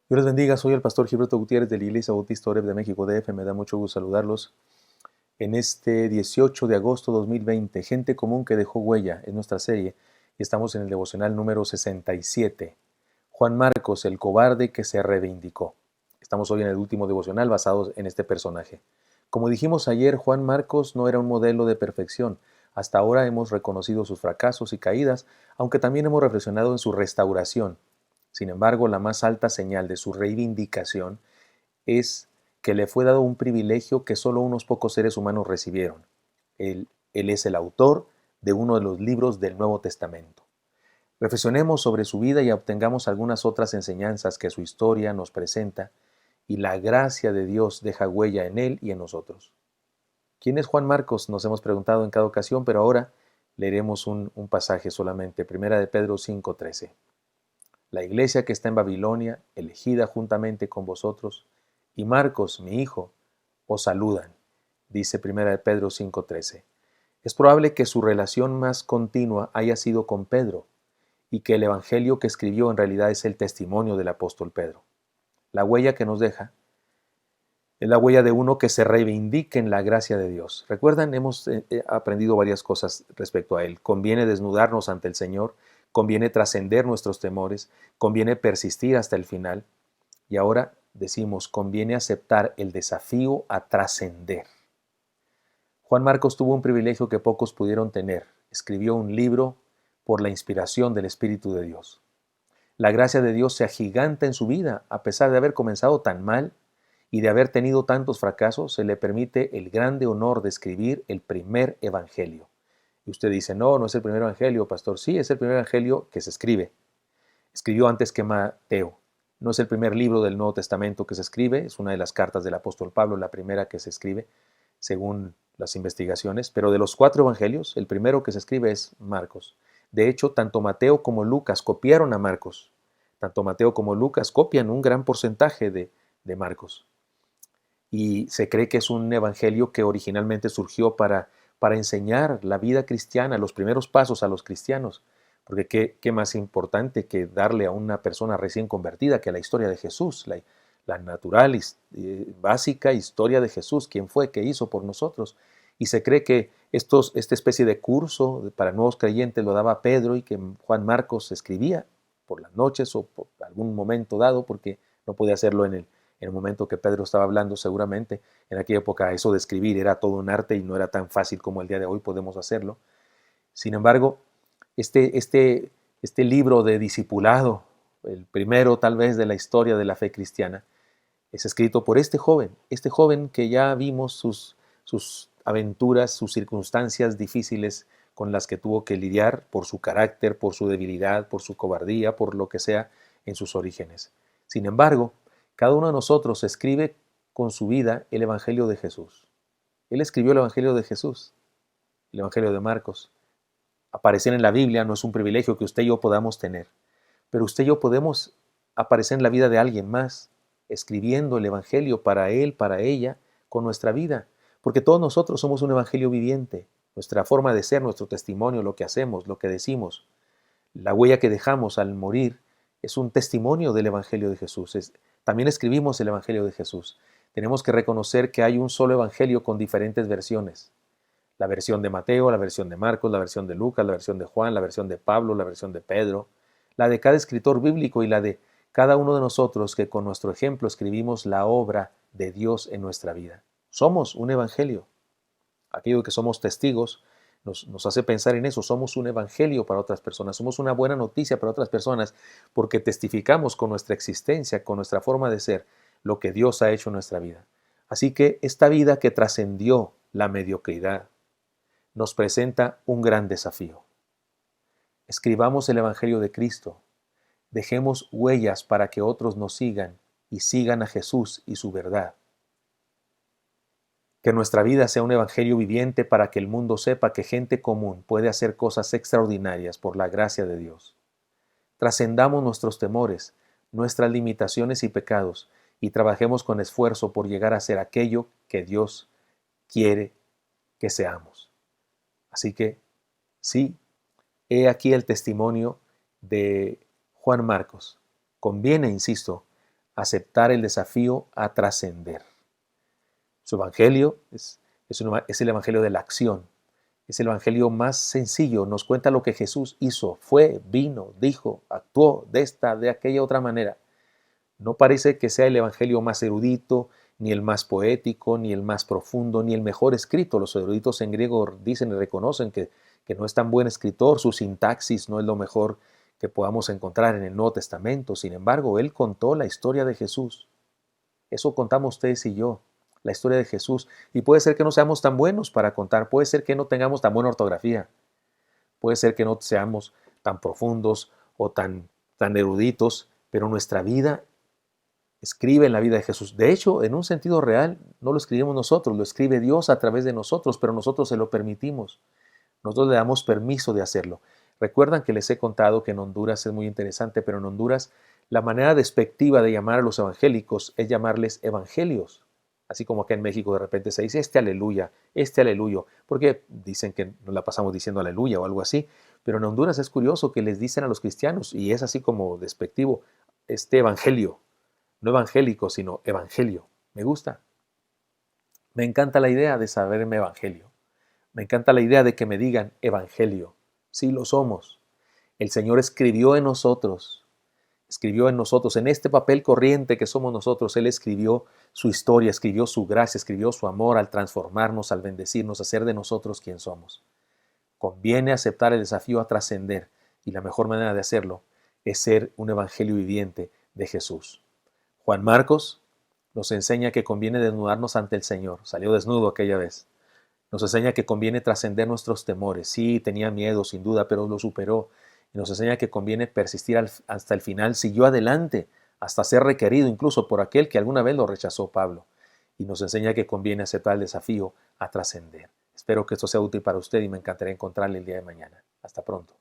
Dios les bendiga, soy el pastor Gilberto Gutiérrez de la Iglesia Bautista Oreb de México DF. Me da mucho gusto saludarlos en este 18 de agosto de 2020. Gente común que dejó huella en nuestra serie y estamos en el devocional número 67. Juan Marcos, el cobarde que se reivindicó. Estamos hoy en el último devocional basado en este personaje. Como dijimos ayer, Juan Marcos no era un modelo de perfección. Hasta ahora hemos reconocido sus fracasos y caídas, aunque también hemos reflexionado en su restauración. Sin embargo, la más alta señal de su reivindicación es que le fue dado un privilegio que solo unos pocos seres humanos recibieron. Él es el autor de uno de los libros del Nuevo Testamento. Reflexionemos sobre su vida y obtengamos algunas otras enseñanzas que su historia nos presenta y la gracia de Dios deja huella en él y en nosotros. ¿Quién es Juan Marcos? Nos hemos preguntado en cada ocasión, pero ahora leeremos un pasaje solamente, 1 de Pedro 5:13. La iglesia que está en Babilonia, elegida juntamente con vosotros, y Marcos, mi hijo, os saludan, dice 1 de Pedro 5:13. Es probable que su relación más continua haya sido con Pedro, y que el evangelio que escribió en realidad es el testimonio del apóstol Pedro. La huella que nos deja es la huella de uno que se reivindica en la gracia de Dios. Recuerdan, hemos aprendido varias cosas respecto a él. Conviene desnudarnos ante el Señor, conviene trascender nuestros temores, conviene persistir hasta el final. Y ahora decimos, conviene aceptar el desafío a trascender. Juan Marcos tuvo un privilegio que pocos pudieron tener. Escribió un libro por la inspiración del Espíritu de Dios. La gracia de Dios se agiganta en su vida, a pesar de haber comenzado tan mal y de haber tenido tantos fracasos, se le permite el grande honor de escribir el primer evangelio. Y usted dice, no es el primer evangelio, pastor. Sí, es el primer evangelio que se escribe. Escribió antes que Mateo. No es el primer libro del Nuevo Testamento que se escribe, es una de las cartas del apóstol Pablo, la primera que se escribe, según las investigaciones. Pero de los 4 evangelios, el primero que se escribe es Marcos. De hecho, tanto Mateo como Lucas copiaron a Marcos. Tanto Mateo como Lucas copian un gran porcentaje de Marcos. Y se cree que es un evangelio que originalmente surgió para enseñar la vida cristiana, los primeros pasos a los cristianos. Porque qué más importante que darle a una persona recién convertida que la historia de Jesús, la natural, básica historia de Jesús, quién fue, qué hizo por nosotros. Y se cree que esta especie de curso para nuevos creyentes lo daba Pedro y que Juan Marcos escribía por las noches o por algún momento dado, porque no podía hacerlo en el momento que Pedro estaba hablando. Seguramente en aquella época eso de escribir era todo un arte y no era tan fácil como el día de hoy podemos hacerlo. Sin embargo, este libro de discipulado, el primero tal vez de la historia de la fe cristiana, es escrito por este joven que ya vimos sus aventuras, sus circunstancias difíciles con las que tuvo que lidiar por su carácter, por su debilidad, por su cobardía, por lo que sea en sus orígenes. Sin embargo, cada uno de nosotros escribe con su vida el Evangelio de Jesús. Él escribió el Evangelio de Jesús, el Evangelio de Marcos. Aparecer en la Biblia no es un privilegio que usted y yo podamos tener, pero usted y yo podemos aparecer en la vida de alguien más, escribiendo el Evangelio para él, para ella, con nuestra vida, porque todos nosotros somos un Evangelio viviente, nuestra forma de ser, nuestro testimonio, lo que hacemos, lo que decimos, la huella que dejamos al morir, es un testimonio del Evangelio de Jesús. También escribimos el Evangelio de Jesús. Tenemos que reconocer que hay un solo Evangelio con diferentes versiones. La versión de Mateo, la versión de Marcos, la versión de Lucas, la versión de Juan, la versión de Pablo, la versión de Pedro, la de cada escritor bíblico y la de cada uno de nosotros que con nuestro ejemplo escribimos la obra de Dios en nuestra vida. Somos un evangelio. Aquello que somos testigos nos hace pensar en eso. Somos un evangelio para otras personas. Somos una buena noticia para otras personas porque testificamos con nuestra existencia, con nuestra forma de ser, lo que Dios ha hecho en nuestra vida. Así que esta vida que trascendió la mediocridad nos presenta un gran desafío. Escribamos el Evangelio de Cristo. Dejemos huellas para que otros nos sigan y sigan a Jesús y su verdad. Que nuestra vida sea un evangelio viviente para que el mundo sepa que gente común puede hacer cosas extraordinarias por la gracia de Dios. Trascendamos nuestros temores, nuestras limitaciones y pecados y trabajemos con esfuerzo por llegar a ser aquello que Dios quiere que seamos. Así que Sí, he aquí el testimonio de Juan Marcos. Conviene, insisto, aceptar el desafío a trascender. Su evangelio es el evangelio de la acción. Es el evangelio más sencillo. Nos cuenta lo que Jesús hizo. Fue, vino, dijo, actuó de esta, de aquella otra manera. No parece que sea el evangelio más erudito, ni el más poético, ni el más profundo, ni el mejor escrito. Los eruditos en griego dicen y reconocen que no es tan buen escritor, su sintaxis no es lo mejor que podamos encontrar en el Nuevo Testamento. Sin embargo, él contó la historia de Jesús. Eso contamos ustedes y yo, la historia de Jesús. Y puede ser que no seamos tan buenos para contar, puede ser que no tengamos tan buena ortografía, puede ser que no seamos tan profundos o tan eruditos, pero nuestra vida escribe en la vida de Jesús. De hecho, en un sentido real, no lo escribimos nosotros, lo escribe Dios a través de nosotros, pero nosotros se lo permitimos. Nosotros le damos permiso de hacerlo. Recuerdan que les he contado que en Honduras es muy interesante, pero en Honduras la manera despectiva de llamar a los evangélicos es llamarles evangelios. Así como que en México de repente se dice este aleluyo, porque dicen que nos la pasamos diciendo aleluya o algo así. Pero en Honduras es curioso que les dicen a los cristianos, y es así como despectivo, este evangelio. No evangélico, sino evangelio. Me gusta. Me encanta la idea de saberme evangelio. Me encanta la idea de que me digan evangelio. Sí, lo somos. El Señor escribió en nosotros, en este papel corriente que somos nosotros. Él escribió su historia, escribió su gracia, escribió su amor al transformarnos, al bendecirnos, a hacer de nosotros quien somos. Conviene aceptar el desafío a trascender, y la mejor manera de hacerlo es ser un evangelio viviente de Jesús. Juan Marcos nos enseña que conviene desnudarnos ante el Señor. Salió desnudo aquella vez. Nos enseña que conviene trascender nuestros temores. Sí, tenía miedo, sin duda, pero lo superó. Y nos enseña que conviene persistir hasta el final. Siguió adelante, hasta ser requerido incluso por aquel que alguna vez lo rechazó, Pablo. Y nos enseña que conviene aceptar el desafío a trascender. Espero que esto sea útil para usted y me encantaría encontrarle el día de mañana. Hasta pronto.